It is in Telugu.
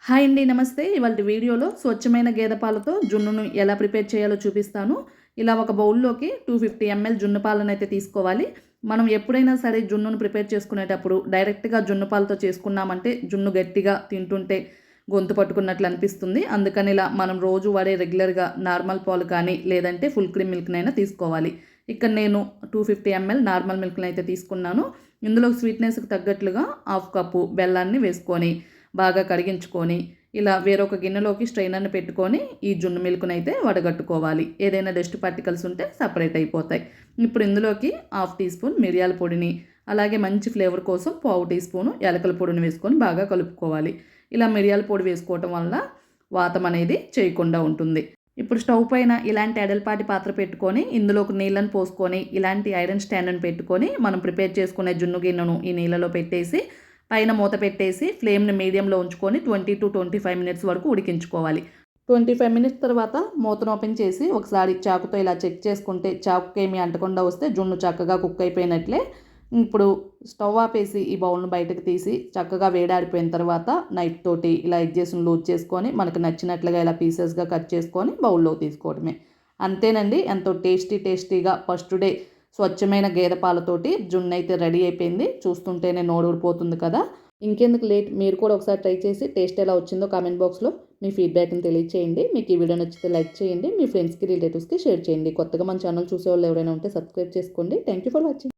హాయ్ అండి. నమస్తే. ఇవాల్టి వీడియోలో స్వచ్ఛమైన గేదె పాలతో జున్నును ఎలా ప్రిపేర్ చేయాలో చూపిస్తాను. ఇలా ఒక బౌల్‌లోకి 250 ఎంఎల్ జున్ను పాలనైతే తీసుకోవాలి. మనం ఎప్పుడైనా సరే జున్నును ప్రిపేర్ చేసుకునేటప్పుడు డైరెక్ట్‌గా జున్ను పాలతో చేసుకున్నామంటే జున్ను గట్టిగా తింటుంటే గొంతు పట్టుకున్నట్లు అనిపిస్తుంది. అందుకని ఇలా మనం రోజు వాడే రెగ్యులర్‌గా నార్మల్ పాలు కానీ లేదంటే ఫుల్ క్రీమ్ మిల్క్‌నైనా తీసుకోవాలి. ఇక్కడ నేను 250 ఎంఎల్ నార్మల్ మిల్క్‌నైతే తీసుకున్నాను. ఇందులో స్వీట్‌నెస్‌కి తగ్గట్లుగా హాఫ్ కప్పు బెల్లాన్ని వేసుకొని బాగా కడిగించుకొని ఇలా వేరొక గిన్నెలోకి స్ట్రైనర్‌ని పెట్టుకొని ఈ జున్ను మిల్క్‌నైతే వడగట్టుకోవాలి. ఏదైనా డస్ట్ పార్టికల్స్ ఉంటే సెపరేట్ అయిపోతాయి. ఇప్పుడు ఇందులోకి హాఫ్ టీ స్పూన్ మిరియాల పొడిని, అలాగే మంచి ఫ్లేవర్ కోసం పావు టీ స్పూను యాలకుల పొడిని వేసుకొని బాగా కలుపుకోవాలి. ఇలా మిరియాల పొడి వేసుకోవటం వల్ల వాతం అనేది చేయకుండా ఉంటుంది. ఇప్పుడు స్టవ్ పైన ఇలాంటి ఎడల్పాటి పాత్ర పెట్టుకొని ఇందులోకి నీళ్ళని పోసుకొని ఇలాంటి ఐరన్ స్టాండ్‌ని పెట్టుకొని మనం ప్రిపేర్ చేసుకునే జున్ను గిన్నెను ఈ నీళ్ళలో పెట్టేసి పైన మూత పెట్టేసి ఫ్లేమ్‌ని మీడియంలో ఉంచుకొని 20-25 మినిట్స్ వరకు ఉడికించుకోవాలి. 25 మినిట్స్ తర్వాత మూతను ఓపెన్ చేసి ఒకసారి చాకుతో ఇలా చెక్ చేసుకుంటే చాకుకేమీ అంటకుండా వస్తే జున్ను చక్కగా కుక్ అయిపోయినట్లే. ఇప్పుడు స్టవ్ ఆపేసి ఈ బౌల్‌ను బయటకు తీసి చక్కగా వేడారిపోయిన తర్వాత నైఫ్ తోటి ఇలా ఎడ్జెస్‌ని లూజ్ చేసుకొని మనకు నచ్చినట్లుగా ఇలా పీసెస్‌గా కట్ చేసుకొని బౌల్‌లోకి తీసుకోవడమే. అంతేనండి. ఎంతో టేస్టీగా ఫస్ట్ డే స్వచ్ఛమైన గేదె పాలతోటి జున్ను అయితే రెడీ అయిపోయింది. చూస్తుంటేనే నోరూరిపోతుంది కదా! ఇంకెందుకు లేట్, మీరు కూడా ఒకసారి ట్రై చేసి టేస్ట్ ఎలా వచ్చిందో కామెంట్ బాక్స్‌లో మీ ఫీడ్‌బ్యాక్‌ని తెలియచేయండి. మీకు ఈ వీడియో నచ్చితే లైక్ చేయండి. మీ ఫ్రెండ్స్‌కి, రిలేటివ్స్‌కి షేర్ చేయండి. కొత్తగా మన ఛానల్ చూసేవాళ్ళు ఎవరైనా ఉంటే సబ్స్క్రైబ్ చేసుకోండి. Thank you for watching.